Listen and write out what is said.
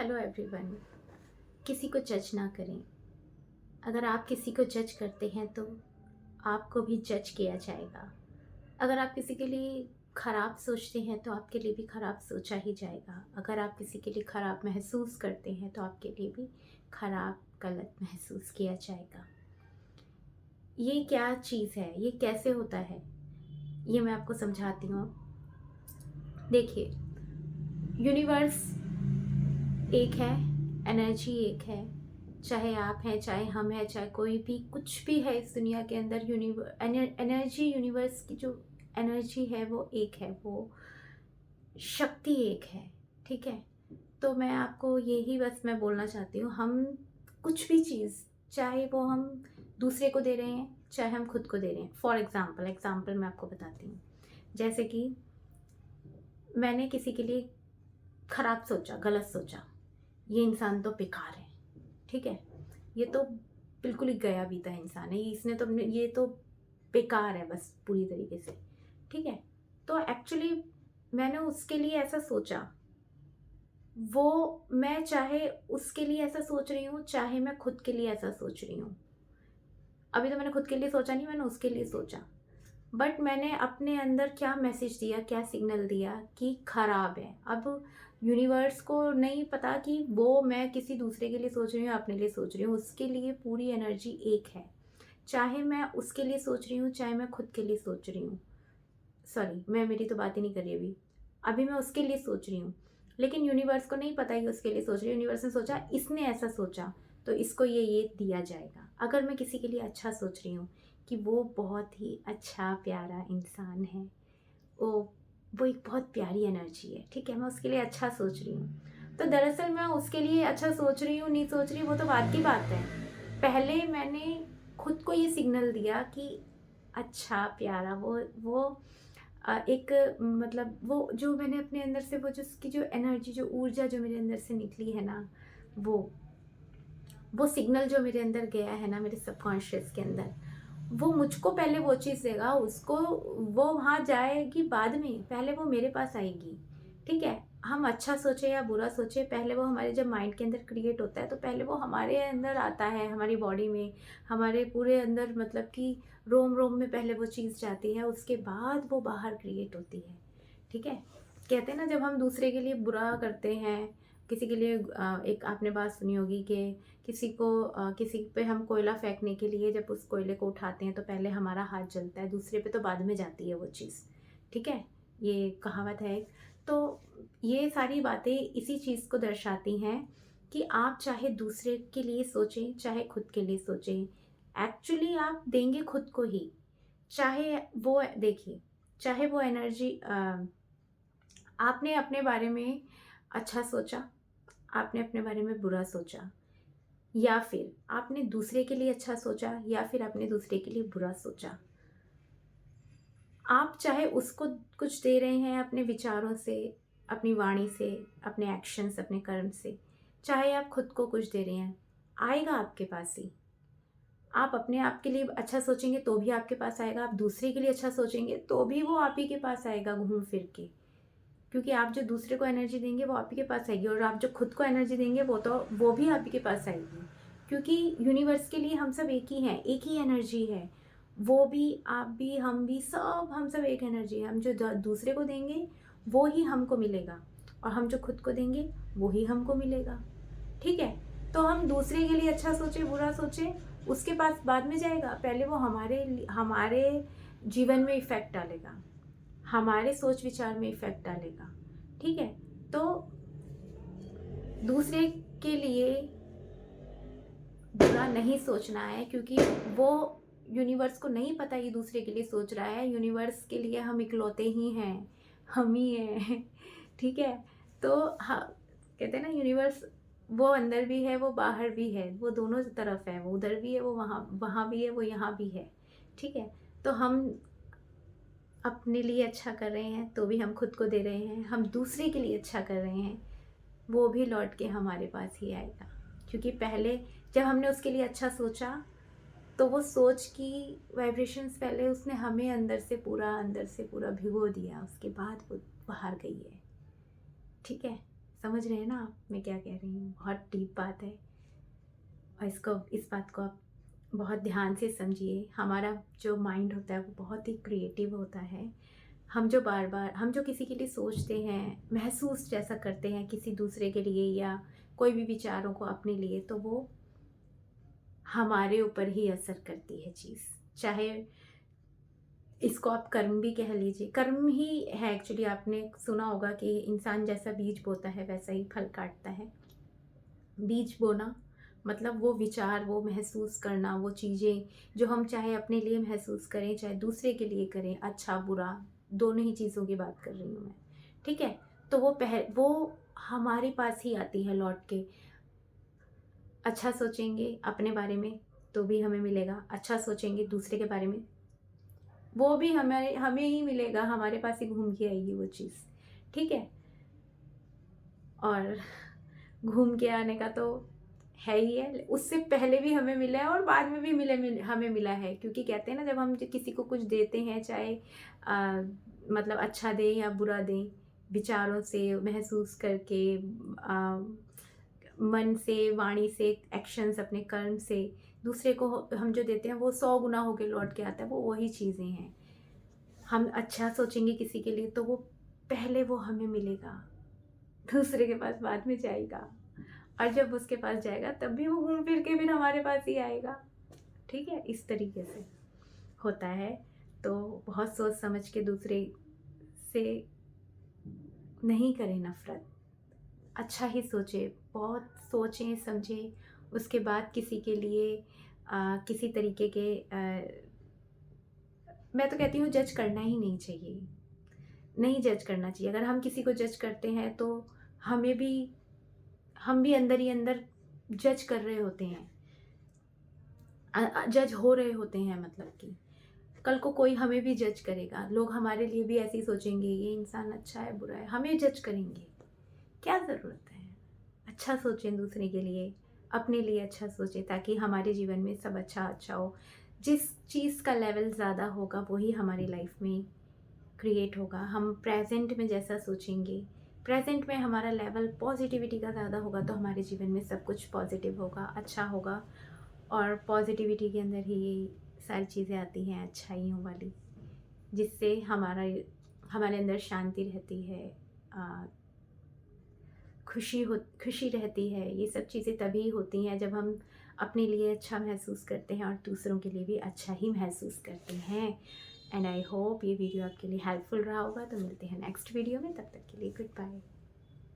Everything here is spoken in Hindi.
Hello everyone. किसी को जज ना करें। अगर आप किसी को जज करते हैं तो आपको भी जज किया जाएगा। अगर आप किसी के लिए ख़राब सोचते हैं तो आपके लिए भी ख़राब सोचा ही जाएगा। अगर आप किसी के लिए ख़राब महसूस करते हैं तो आपके लिए भी ख़राब गलत महसूस किया जाएगा। ये क्या चीज़ है, ये कैसे होता है, ये मैं आपको समझाती हूँ। देखिए, यूनिवर्स एक है, एनर्जी एक है। चाहे आप हैं, चाहे हम हैं, चाहे कोई भी कुछ भी है इस दुनिया के अंदर, एनर्जी, यूनिवर्स की जो एनर्जी है वो एक है, वो शक्ति एक है। ठीक है? तो मैं आपको यही बस मैं बोलना चाहती हूँ, हम कुछ भी चीज़, चाहे वो हम दूसरे को दे रहे हैं, चाहे हम खुद को दे रहे हैं। फॉर एग्ज़ाम्पल मैं आपको बताती हूँ। जैसे कि मैंने किसी के लिए खराब सोचा, गलत सोचा, ये इंसान तो बेकार है। ठीक है? ये तो बिल्कुल ही गया बीता इंसान है, ये तो बेकार है बस पूरी तरीके से। ठीक है? तो एक्चुअली मैंने उसके लिए ऐसा सोचा, वो मैं चाहे उसके लिए ऐसा सोच रही हूँ, चाहे मैं खुद के लिए ऐसा सोच रही हूँ। अभी तो मैंने खुद के लिए सोचा नहीं, मैंने उसके लिए सोचा। बट मैंने अपने अंदर क्या मैसेज दिया, क्या सिग्नल दिया कि खराब है। अब यूनिवर्स को नहीं पता कि वो मैं किसी दूसरे के लिए सोच रही हूँ, अपने लिए सोच रही हूँ। उसके लिए पूरी एनर्जी एक है। चाहे मैं उसके लिए सोच रही हूँ, चाहे मैं खुद के लिए सोच रही हूँ। सॉरी, मैं मेरी तो बात ही नहीं कर रही अभी। अभी मैं उसके लिए सोच रही हूँ, लेकिन यूनिवर्स को नहीं पता कि उसके लिए सोच रही हूँ। यूनिवर्स ने सोचा, इसने ऐसा सोचा तो इसको ये दिया जाएगा। अगर मैं किसी के लिए अच्छा सोच रही हूँ कि वो बहुत ही अच्छा प्यारा इंसान है, वो वो एक बहुत प्यारी एनर्जी है, ठीक है, मैं उसके लिए अच्छा सोच रही हूँ, तो दरअसल मैं उसके लिए अच्छा सोच रही हूँ, नहीं सोच रही, वो तो बात की बात है। पहले मैंने खुद को ये सिग्नल दिया कि अच्छा प्यारा वो एक मतलब वो जो मैंने अपने अंदर से, वो जो उसकी जो एनर्जी, जो ऊर्जा जो मेरे अंदर से निकली है ना, वो वो सिग्नल जो मेरे अंदर गया है ना, मेरे सबकॉन्शियस के अंदर, वो मुझको पहले वो चीज़ देगा, उसको वो वहाँ जाएगी बाद में, पहले वो मेरे पास आएगी। ठीक है? हम अच्छा सोचे या बुरा सोचे, पहले वो हमारे जब माइंड के अंदर क्रिएट होता है तो पहले वो हमारे अंदर आता है, हमारी बॉडी में, हमारे पूरे अंदर, मतलब कि रोम रोम में पहले वो चीज़ जाती है, उसके बाद वो बाहर क्रिएट होती है। ठीक है? कहते हैं ना, जब हम दूसरे के लिए बुरा करते हैं, किसी के लिए एक आपने बात सुनी होगी कि किसी पे हम कोयला फेंकने के लिए जब उस कोयले को उठाते हैं तो पहले हमारा हाथ जलता है, दूसरे पे तो बाद में जाती है वो चीज़। ठीक है? ये कहावत है एक। तो ये सारी बातें इसी चीज़ को दर्शाती हैं कि आप चाहे दूसरे के लिए सोचें, चाहे खुद के लिए सोचें, एक्चुअली आप देंगे खुद को ही। चाहे वो देखिए, चाहे वो एनर्जी आपने अपने बारे में अच्छा सोचा, आपने अपने बारे में बुरा सोचा, या फिर आपने दूसरे के लिए अच्छा सोचा, या फिर आपने दूसरे के लिए बुरा सोचा। आप चाहे उसको कुछ दे रहे हैं अपने विचारों से, अपनी वाणी से, अपने एक्शंस, अपने कर्म से, चाहे आप खुद को कुछ दे रहे हैं, आएगा आपके पास ही। आप अपने आप के लिए अच्छा सोचेंगे तो भी आपके पास आएगा, आप दूसरे के लिए अच्छा सोचेंगे तो भी वो आप ही के पास आएगा घूम फिर के। क्योंकि आप जो दूसरे को एनर्जी देंगे वो आप ही के पास आएगी, और आप जो खुद को एनर्जी देंगे वो भी आप ही के पास आएगी। क्योंकि यूनिवर्स के लिए हम सब एक ही हैं, एक ही एनर्जी है। वो भी, आप भी, हम भी, सब हम सब एक एनर्जी है। हम जो दूसरे को देंगे वो ही हमको मिलेगा, और हम जो खुद को देंगे वो ही हमको मिलेगा। ठीक है? तो हम दूसरे के लिए अच्छा सोचे, बुरा सोचे, उसके पास बाद में जाएगा, पहले वो हमारे जीवन में इफ़ेक्ट डालेगा, हमारे सोच विचार में इफ़ेक्ट डालेगा। ठीक है? तो दूसरे के लिए बुरा नहीं सोचना है, क्योंकि वो यूनिवर्स को नहीं पता ये दूसरे के लिए सोच रहा है। यूनिवर्स के लिए हम इकलौते ही हैं, हम ही हैं। ठीक है? तो हाँ, कहते हैं ना, यूनिवर्स वो अंदर भी है, वो बाहर भी है, वो दोनों तरफ है, वो उधर भी है, वो वहाँ वहाँ भी है, वो यहाँ भी है। ठीक है? तो हम अपने लिए अच्छा कर रहे हैं तो भी हम खुद को दे रहे हैं, हम दूसरे के लिए अच्छा कर रहे हैं, वो भी लौट के हमारे पास ही आएगा। क्योंकि पहले जब हमने उसके लिए अच्छा सोचा, तो वो सोच की वाइब्रेशंस पहले उसने हमें अंदर से पूरा भिगो दिया, उसके बाद वो बाहर गई है। ठीक है? समझ रहे हैं ना आप मैं क्या कह रही हूँ? बहुत डीप बात है और इस बात को आप बहुत ध्यान से समझिए। हमारा जो माइंड होता है वो बहुत ही क्रिएटिव होता है। हम जो किसी के लिए सोचते हैं, महसूस जैसा करते हैं किसी दूसरे के लिए या कोई भी विचारों को अपने लिए, तो वो हमारे ऊपर ही असर करती है चीज़। चाहे इसको आप कर्म भी कह लीजिए, कर्म ही है एक्चुअली। आपने सुना होगा कि इंसान जैसा बीज बोता है वैसा ही फल काटता है। बीज बोना मतलब वो विचार, वो महसूस करना, वो चीज़ें जो हम चाहे अपने लिए महसूस करें, चाहे दूसरे के लिए करें, अच्छा बुरा दोनों ही चीज़ों की बात कर रही हूँ मैं, ठीक है? तो वो हमारे पास ही आती है लौट के। अच्छा सोचेंगे अपने बारे में तो भी हमें मिलेगा, अच्छा सोचेंगे दूसरे के बारे में वो भी हमें ही मिलेगा, हमारे पास ही घूम के आएगी वो चीज़, ठीक है? और घूम के आने का तो है ही है, उससे पहले भी हमें मिला है और बाद में भी हमें मिला है, क्योंकि कहते हैं ना, जब हम किसी को कुछ देते हैं, चाहे मतलब अच्छा दें या बुरा दें, विचारों से महसूस करके, मन से, वाणी से, एक्शंस अपने कर्म से दूसरे को हम जो देते हैं वो 100 गुना होके लौट के आता है। वो वही चीज़ें हैं। हम अच्छा सोचेंगे किसी के लिए तो वो पहले वो हमें मिलेगा, दूसरे के पास बाद में जाएगा, और जब उसके पास जाएगा तब भी वो घूम फिर के फिर हमारे पास ही आएगा, ठीक है? इस तरीके से होता है। तो बहुत सोच समझ के दूसरे से नहीं करें नफ़रत, अच्छा ही सोचें, बहुत सोचें समझें, उसके बाद किसी के लिए किसी तरीके के मैं तो कहती हूँ जज करना ही नहीं चाहिए। नहीं जज करना चाहिए। अगर हम किसी को जज करते हैं तो हमें भी हम भी अंदर ही अंदर जज कर रहे होते हैं। जज हो रहे होते हैं, मतलब कि कल को कोई हमें भी जज करेगा। लोग हमारे लिए भी ऐसे ही सोचेंगे, ये इंसान अच्छा है, बुरा है, हमें जज करेंगे। क्या ज़रूरत है? अच्छा सोचें दूसरे के लिए, अपने लिए अच्छा सोचें, ताकि हमारे जीवन में सब अच्छा हो। जिस चीज़ का लेवल ज़्यादा होगा वही हमारी लाइफ में क्रिएट होगा। हम प्रेजेंट में जैसा सोचेंगे, प्रेजेंट में हमारा लेवल पॉजिटिविटी का ज़्यादा होगा, तो हमारे जीवन में सब कुछ पॉजिटिव होगा, अच्छा होगा। और पॉजिटिविटी के अंदर ही ये सारी चीज़ें आती हैं अच्छाइयों वाली, जिससे हमारे अंदर शांति रहती है, खुशी रहती है। ये सब चीज़ें तभी होती हैं जब हम अपने लिए अच्छा महसूस करते हैं और दूसरों के लिए भी अच्छा ही महसूस करते हैं। एंड आई होप ये वीडियो आपके लिए हेल्पफुल रहा होगा। तो मिलते हैं नेक्स्ट वीडियो में, तब तक के लिए गुड बाय।